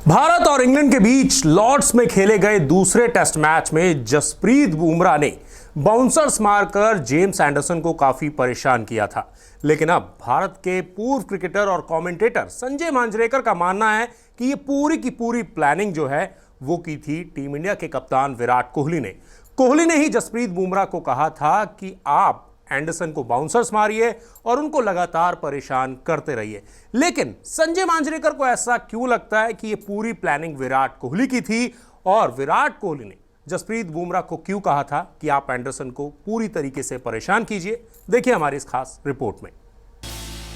भारत और इंग्लैंड के बीच लॉर्ड्स में खेले गए दूसरे टेस्ट मैच में जसप्रीत बुमराह ने बाउंसर्स मारकर जेम्स एंडरसन को काफी परेशान किया था। लेकिन अब भारत के पूर्व क्रिकेटर और कमेंटेटर संजय मांजरेकर का मानना है कि ये पूरी की पूरी प्लानिंग जो है वो की थी टीम इंडिया के कप्तान विराट कोहली ने। कोहली ने ही जसप्रीत बुमराह को कहा था कि आप एंडरसन को बाउंसर्स मारिए और उनको लगातार परेशान करते रहिए। लेकिन संजय मांजरेकर को ऐसा क्यों लगता है कि ये पूरी प्लानिंग विराट कोहली की थी और विराट कोहली ने जसप्रीत बुमराह को क्यों कहा था कि आप एंडरसन को पूरी तरीके से परेशान कीजिए? देखिए हमारी इस खास रिपोर्ट में।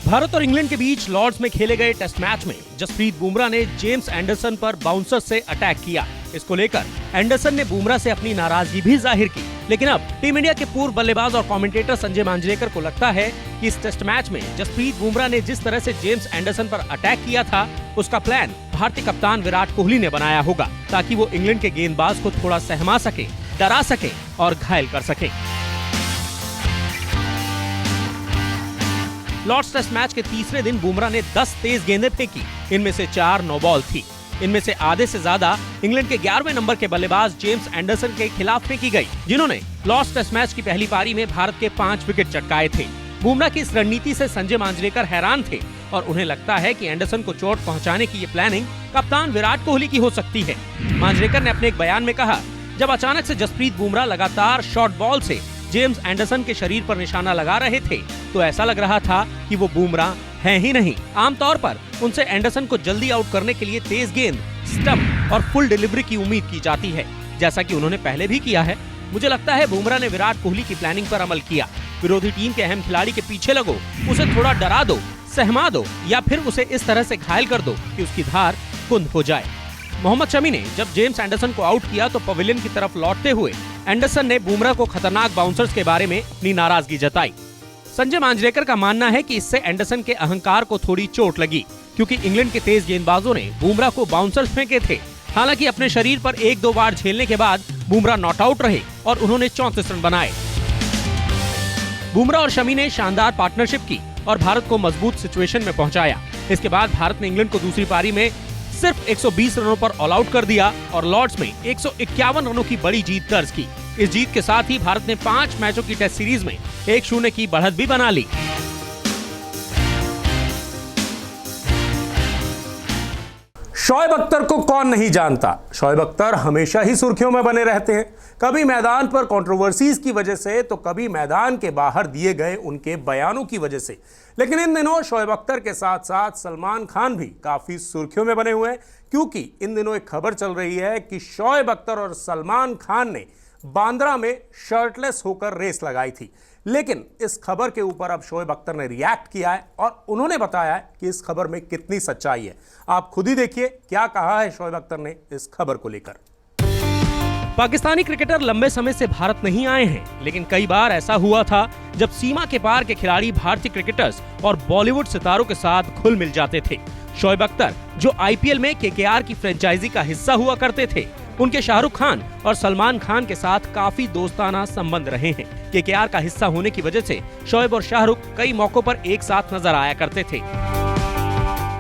भारत और इंग्लैंड के बीच लॉर्ड्स में खेले गए टेस्ट मैच में जसप्रीत बुमराह ने जेम्स एंडरसन पर बाउंसर से अटैक किया। इसको लेकर एंडरसन ने बुमराह से अपनी नाराजगी भी जाहिर की। लेकिन अब टीम इंडिया के पूर्व बल्लेबाज और कमेंटेटर संजय मांजरेकर को लगता है कि इस टेस्ट मैच में जसप्रीत बुमराह ने जिस तरह से जेम्स एंडरसन पर अटैक किया था, उसका प्लान भारतीय कप्तान विराट कोहली ने बनाया होगा ताकि वो इंग्लैंड के गेंदबाज को थोड़ा सहमा सके, डरा सके और घायल कर सके। लॉर्ड्स टेस्ट मैच के तीसरे दिन बुमराह ने 10 तेज गेंदें फेंकी। इनमें से 4 नो बॉल थी। इनमें से आधे से ज्यादा इंग्लैंड के 11वें नंबर के बल्लेबाज जेम्स एंडरसन के खिलाफ फेंकी गई, जिन्होंने लॉर्ड्स टेस्ट मैच की पहली पारी में भारत के 5 विकेट चटकाए थे। बुमराह की इस रणनीति से संजय मांजरेकर हैरान थे और उन्हें लगता है कि एंडरसन को चोट पहुंचाने की ये प्लानिंग कप्तान विराट कोहली की हो सकती है। मांजरेकर ने अपने एक बयान में कहा, जब अचानक से जसप्रीत बुमराह लगातार शॉर्ट बॉल से जेम्स एंडरसन के शरीर पर निशाना लगा रहे थे तो ऐसा लग रहा था कि वो बुमराह हैं ही नहीं। आमतौर पर उनसे एंडरसन को जल्दी आउट करने के लिए तेज गेंद, स्टंप और फुल डिलीवरी की उम्मीद की जाती है, जैसा कि उन्होंने पहले भी किया है। मुझे लगता है बुमराह ने विराट कोहली की प्लानिंग पर अमल किया। विरोधी टीम के अहम खिलाड़ी के पीछे लगो, उसे थोड़ा डरा दो, सहमा दो या फिर उसे इस तरह से घायल कर दो कि उसकी धार कुंद हो जाए। मोहम्मद शमी ने जब जेम्स एंडरसन को आउट किया तो पवेलियन की तरफ लौटते हुए एंडरसन ने बुमराह को खतरनाक बाउंसर्स के बारे में अपनी नाराजगी जताई। संजय मांजरेकर का मानना है कि इससे एंडरसन के अहंकार को थोड़ी चोट लगी, क्योंकि इंग्लैंड के तेज गेंदबाजों ने बुमराह को बाउंसर्स फेंके थे। हालांकि अपने शरीर पर 1-2 बार झेलने के बाद बुमराह नॉट आउट रहे और उन्होंने 34 रन बनाए। बुमराह और शमी ने शानदार पार्टनरशिप की और भारत को मजबूत सिचुएशन में पहुंचाया। इसके बाद भारत ने इंग्लैंड को दूसरी पारी में सिर्फ 120 रनों पर ऑल आउट कर दिया और लॉर्ड्स में 151 रनों की बड़ी जीत दर्ज की। इस जीत के साथ ही भारत ने 5 मैचों की टेस्ट सीरीज में 1-0 की बढ़त भी बना ली। शोएब अख्तर को कौन नहीं जानता। शोएब अख्तर हमेशा ही सुर्खियों में बने रहते हैं, कभी मैदान पर कंट्रोवर्सीज की वजह से तो कभी मैदान के बाहर दिए गए उनके बयानों की वजह से। लेकिन इन दिनों शोएब अख्तर के साथ साथ सलमान खान भी काफी सुर्खियों में बने हुए हैं, क्योंकि इन दिनों एक खबर चल रही है कि शोएब अख्तर और सलमान खान ने बांद्रा में शर्टलेस होकर रेस लगाई थी। लेकिन इस खबर के ऊपर अब शोएब अख्तर ने रिएक्ट किया है और उन्होंने बताया है कि इस खबर में कितनी सच्चाई है। आप खुद ही देखिए क्या कहा है शोएब अख्तर ने इस खबर को लेकर। पाकिस्तानी क्रिकेटर लंबे समय से भारत नहीं आए हैं, लेकिन कई बार ऐसा हुआ था जब सीमा के पार के खिलाड़ी भारतीय क्रिकेटर्स और बॉलीवुड सितारों के साथ घुल मिल जाते थे। शोएब अख्तर जो आईपीएल में केकेआर की फ्रेंचाइजी का हिस्सा हुआ करते थे, उनके शाहरुख खान और सलमान खान के साथ काफी दोस्ताना संबंध रहे हैं। केकेआर का हिस्सा होने की वजह से शोएब और शाहरुख कई मौकों पर एक साथ नजर आया करते थे।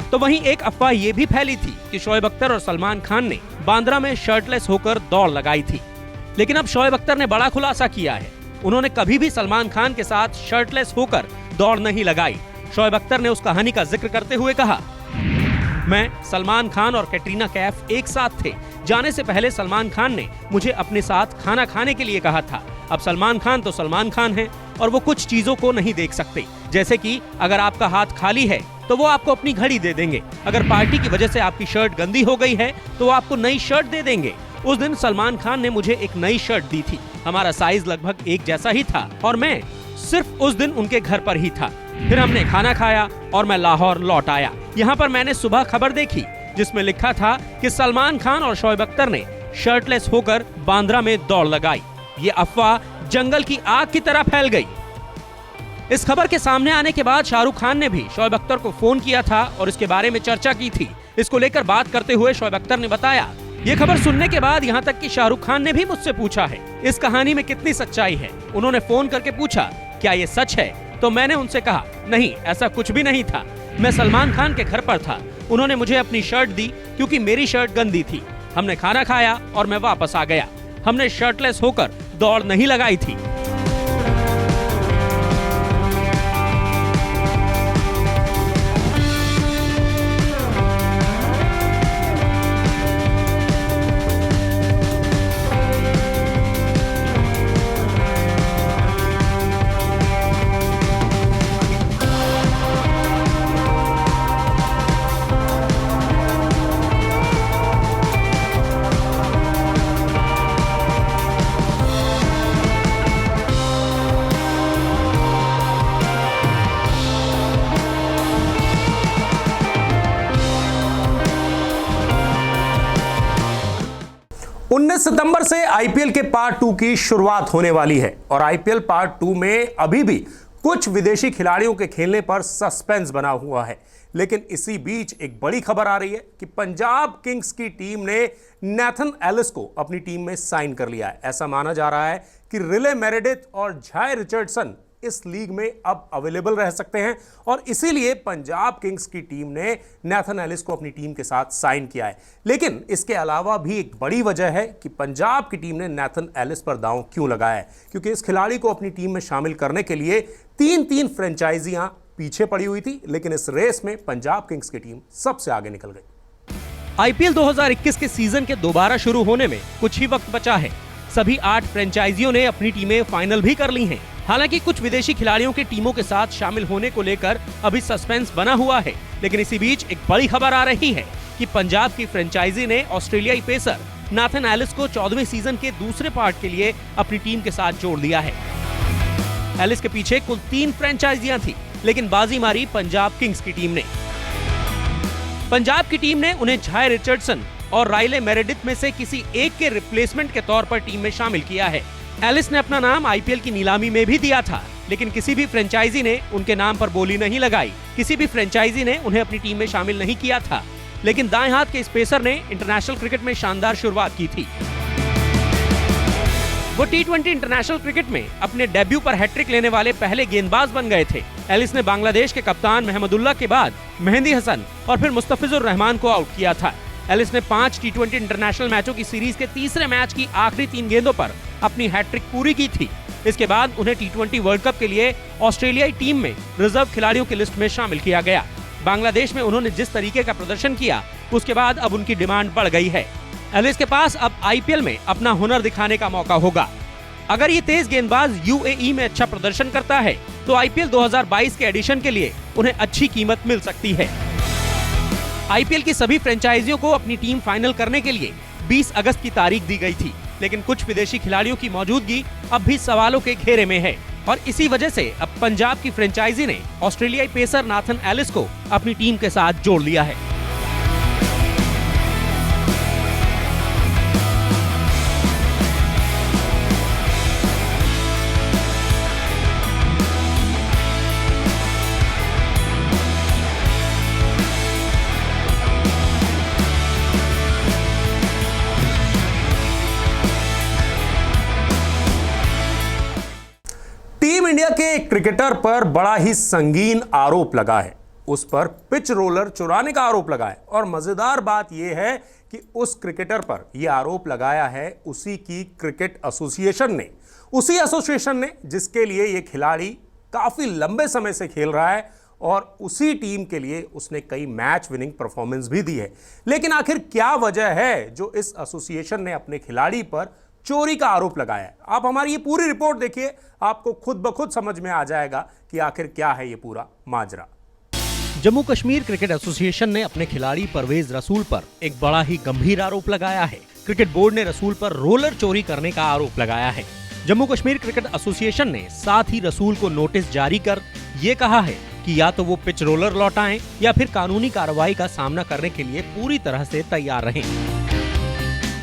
तो वहीं एक अफवाह ये भी फैली थी कि शोएब अख्तर और सलमान खान ने बांद्रा में शर्टलेस होकर दौड़ लगाई थी। लेकिन अब शोएब अख्तर ने बड़ा खुलासा किया है। उन्होंने कभी भी सलमान खान के साथ शर्टलेस होकर दौड़ नहीं लगाई। शोएब अख्तर ने उस कहानी का जिक्र करते हुए कहा, मैं, सलमान खान और कैटरीना कैफ एक साथ थे। जाने से पहले सलमान खान ने मुझे अपने साथ खाना खाने के लिए कहा था। अब सलमान खान तो सलमान खान हैं और वो कुछ चीजों को नहीं देख सकते, जैसे कि अगर आपका हाथ खाली है तो वो आपको अपनी घड़ी दे देंगे। अगर पार्टी की वजह से आपकी शर्ट गंदी हो गई है तो वो आपको नई शर्ट दे देंगे। उस दिन सलमान खान ने मुझे एक नई शर्ट दी थी। हमारा साइज लगभग एक जैसा ही था और मैं सिर्फ उस दिन उनके घर पर ही था। फिर हमने खाना खाया और मैं लाहौर लौट आया। यहाँ पर मैंने सुबह खबर देखी जिसमें लिखा था कि सलमान खान और शोएब अख्तर ने शर्टलेस होकर बांद्रा में दौड़ लगाई। ये अफवाह जंगल की आग की तरह फैल गई। इस खबर के सामने आने के बाद शाहरुख खान ने भी शोएब अख्तर को फोन किया था और इसके बारे में चर्चा की थी। इसको लेकर बात करते हुए शोएब अख्तर ने बताया, ये खबर सुनने के बाद यहाँ तक कि शाहरुख खान ने भी मुझसे पूछा है इस कहानी में कितनी सच्चाई है। उन्होंने फोन करके पूछा क्या ये सच है, तो मैंने उनसे कहा नहीं, ऐसा कुछ भी नहीं था। मैं सलमान खान के घर पर था। उन्होंने मुझे अपनी शर्ट दी क्योंकि मेरी शर्ट गंदी थी। हमने खाना खाया और मैं वापस आ गया। हमने शर्टलेस होकर दौड़ नहीं लगाई थी। उन्नीस सितंबर से आईपीएल के पार्ट 2 की शुरुआत होने वाली है और आईपीएल पार्ट 2 में अभी भी कुछ विदेशी खिलाड़ियों के खेलने पर सस्पेंस बना हुआ है। लेकिन इसी बीच एक बड़ी खबर आ रही है कि पंजाब किंग्स की टीम ने नेथन एलिस को अपनी टीम में साइन कर लिया है। ऐसा माना जा रहा है कि रिले मेरेडिथ और झाई रिचर्डसन इस लीग में अब अवेलेबल रह सकते हैं और इसीलिए पंजाब किंग्स की टीम ने नेथन एलिस को अपनी टीम के साथ साइन किया है। लेकिन इसके अलावा भी एक बड़ी वजह है कि पंजाब की टीम ने नेथन एलिस पर दांव क्यों लगाया है, क्योंकि इस खिलाड़ी को अपनी टीम में शामिल करने के लिए तीन फ्रेंचाइजियां पीछे पड़ी हुई थी, लेकिन इस रेस में पंजाब किंग्स की टीम सबसे आगे निकल गई। आईपीएल 2021 के सीजन के दोबारा शुरू होने में कुछ ही वक्त बचा है। सभी 8 फ्रेंचाइजियों ने अपनी टीमें फाइनल भी कर ली हैं। हालांकि कुछ विदेशी खिलाड़ियों के टीमों के साथ शामिल होने को लेकर अभी सस्पेंस बना हुआ है। लेकिन इसी बीच एक बड़ी खबर आ रही है कि पंजाब की फ्रेंचाइजी ने ऑस्ट्रेलियाई पेसर नेथन एलिस को 14वें सीजन के दूसरे पार्ट के लिए अपनी टीम के साथ जोड़ दिया है। एलिस के पीछे कुल 3 फ्रेंचाइजियां थी, लेकिन बाजी मारी पंजाब किंग्स की टीम ने। पंजाब की टीम ने उन्हें झाई रिचर्डसन और राइले मेरेडिथ में से किसी एक के रिप्लेसमेंट के तौर पर टीम में शामिल किया है। एलिस ने अपना नाम आईपीएल की नीलामी में भी दिया था, लेकिन किसी भी फ्रेंचाइजी ने उनके नाम पर बोली नहीं लगाई। किसी भी फ्रेंचाइजी ने उन्हें अपनी टीम में शामिल नहीं किया था। लेकिन दाएं हाथ के इस पेसर ने इंटरनेशनल क्रिकेट में शानदार शुरुआत की थी। वो टी20 इंटरनेशनल क्रिकेट में अपने डेब्यू पर हैट्रिक लेने वाले पहले गेंदबाज बन गए थे। एलिस ने बांग्लादेश के कप्तान महमदुल्लाह के बाद मेहंदी हसन और फिर मुस्तफिजुर रहमान को आउट किया था। एलिस ने 5 टी20 इंटरनेशनल मैचों की सीरीज के तीसरे मैच की आखिरी 3 गेंदों पर अपनी हैट्रिक पूरी की थी। इसके बाद उन्हें टी20 वर्ल्ड कप के लिए ऑस्ट्रेलियाई टीम में रिजर्व खिलाड़ियों की लिस्ट में शामिल किया गया। बांग्लादेश में उन्होंने जिस तरीके का प्रदर्शन किया, उसके बाद अब उनकी डिमांड बढ़ गई है। एलिस के पास अब आईपीएल में अपना हुनर दिखाने का मौका होगा। अगर ये तेज गेंदबाज यूएई में अच्छा प्रदर्शन करता है तो आईपीएल 2022 के एडिशन के लिए उन्हें अच्छी कीमत मिल सकती है। आईपीएल की सभी फ्रेंचाइजियों को अपनी टीम फाइनल करने के लिए 20 अगस्त की तारीख दी गई थी, लेकिन कुछ विदेशी खिलाड़ियों की मौजूदगी अब भी सवालों के घेरे में है और इसी वजह से अब पंजाब की फ्रेंचाइजी ने ऑस्ट्रेलियाई पेसर नेथन एलिस को अपनी टीम के साथ जोड़ लिया है। टीम इंडिया के एक क्रिकेटर पर बड़ा ही संगीन आरोप लगा है। उस पर पिच रोलर चुराने का आरोप लगा है और मजेदार बात यह है कि उस क्रिकेटर पर यह आरोप लगाया है उसी की क्रिकेट एसोसिएशन ने, उसी एसोसिएशन ने जिसके लिए यह खिलाड़ी काफी लंबे समय से खेल रहा है और उसी टीम के लिए उसने कई मैच विनिंग परफॉर्मेंस भी दी है। लेकिन आखिर क्या वजह है जो इस एसोसिएशन ने अपने खिलाड़ी पर चोरी का आरोप लगाया है? आप हमारी ये पूरी रिपोर्ट देखिए, आपको खुद ब खुद समझ में आ जाएगा कि आखिर क्या है ये पूरा माजरा। जम्मू कश्मीर क्रिकेट एसोसिएशन ने अपने खिलाड़ी परवेज रसूल पर एक बड़ा ही गंभीर आरोप लगाया है। क्रिकेट बोर्ड ने रसूल पर रोलर चोरी करने का आरोप लगाया है। जम्मू कश्मीर क्रिकेट एसोसिएशन ने साथ ही रसूल को नोटिस जारी कर ये कहा है कि या तो वो पिच रोलर लौटाएं या फिर कानूनी कार्रवाई का सामना करने के लिए पूरी तरह से तैयार रहें।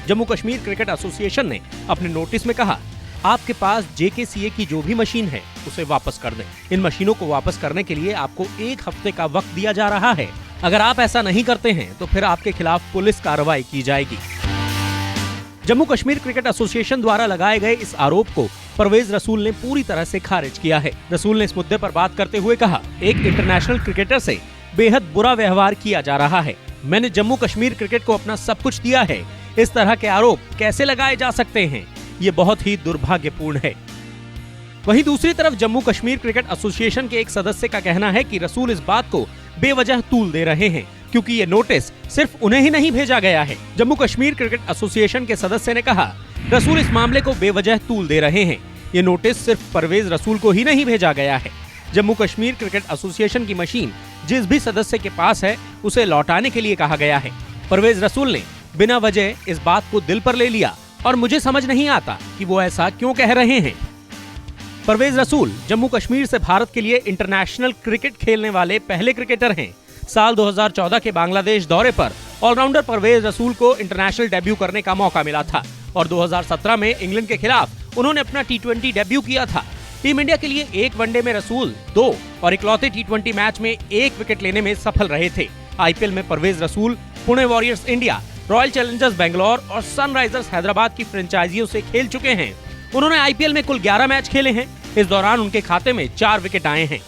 जम्मू कश्मीर क्रिकेट एसोसिएशन ने अपने नोटिस में कहा, आपके पास JKCA की जो भी मशीन है उसे वापस कर दें। इन मशीनों को वापस करने के लिए आपको 1 हफ्ते का वक्त दिया जा रहा है। अगर आप ऐसा नहीं करते हैं तो फिर आपके खिलाफ पुलिस कार्रवाई की जाएगी। जम्मू कश्मीर क्रिकेट एसोसिएशन द्वारा लगाए गए इस आरोप को परवेज रसूल ने पूरी तरह से खारिज किया है। रसूल ने इस मुद्दे पर बात करते हुए कहा, एक इंटरनेशनल क्रिकेटर से बेहद बुरा व्यवहार किया जा रहा है। मैंने जम्मू कश्मीर क्रिकेट को अपना सब कुछ दिया है। इस तरह के आरोप कैसे लगाए जा सकते हैं? ये बहुत ही दुर्भाग्यपूर्ण है। वहीं दूसरी तरफ जम्मू कश्मीर क्रिकेट एसोसिएशन के एक सदस्य का कहना है कि रसूल इस बात को बेवजह तूल दे रहे हैं, क्योंकि ये नोटिस सिर्फ उन्हें ही नहीं भेजा गया है। जम्मू कश्मीर क्रिकेट एसोसिएशन के सदस्य ने कहा, रसूल इस मामले को बेवजह तूल दे रहे हैं। ये नोटिस सिर्फ परवेज रसूल को ही नहीं भेजा गया है। जम्मू कश्मीर क्रिकेट एसोसिएशन की मशीन जिस भी सदस्य के पास है उसे लौटाने के लिए कहा गया है। परवेज रसूल ने बिना वजह इस बात को दिल पर ले लिया और मुझे समझ नहीं आता कि वो ऐसा क्यों कह रहे हैं। परवेज रसूल जम्मू कश्मीर से भारत के लिए इंटरनेशनल क्रिकेट खेलने वाले पहले क्रिकेटर हैं। साल 2014 के बांग्लादेश दौरे पर ऑलराउंडर परवेज रसूल को इंटरनेशनल डेब्यू करने का मौका मिला था और 2017 में इंग्लैंड के खिलाफ उन्होंने अपना T20 डेब्यू किया था। टीम इंडिया के लिए एक वनडे में रसूल 2 और इकलौते T20 मैच में 1 विकेट लेने में सफल रहे थे। IPL में परवेज रसूल Pune warriors India, royal Challengers Bangalore और सनराइजर्स हैदराबाद की फ्रेंचाइजियों से खेल चुके हैं। उन्होंने IPL में कुल 11 मैच खेले हैं। इस दौरान उनके खाते में 4 विकेट आए हैं।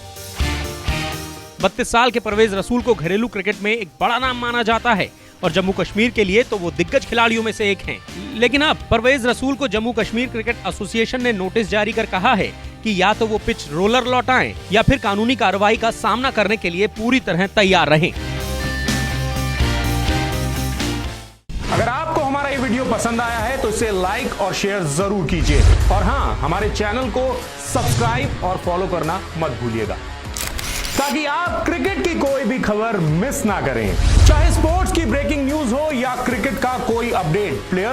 32 साल के परवेज रसूल को घरेलू क्रिकेट में एक बड़ा नाम माना जाता है और जम्मू कश्मीर के लिए तो वो दिग्गज खिलाड़ियों में से एक हैं। लेकिन अब परवेज रसूल को जम्मू कश्मीर क्रिकेट एसोसिएशन ने नोटिस जारी कर कहा है कि या तो वो पिच रोलर लौटाएं या फिर कानूनी कार्रवाई का सामना करने के लिए पूरी तरह तैयार रहें। अगर आपको हमारा ये वीडियो पसंद आया है तो इसे लाइक और शेयर जरूर कीजिए और हाँ, हमारे चैनल को सब्सक्राइब और फॉलो करना मत भूलिएगा ताकि आप क्रिकेट की कोई भी खबर मिस ना करें। चाहे स्पोर्ट्स की ब्रेकिंग न्यूज हो या क्रिकेट का कोई अपडेट, प्लेयर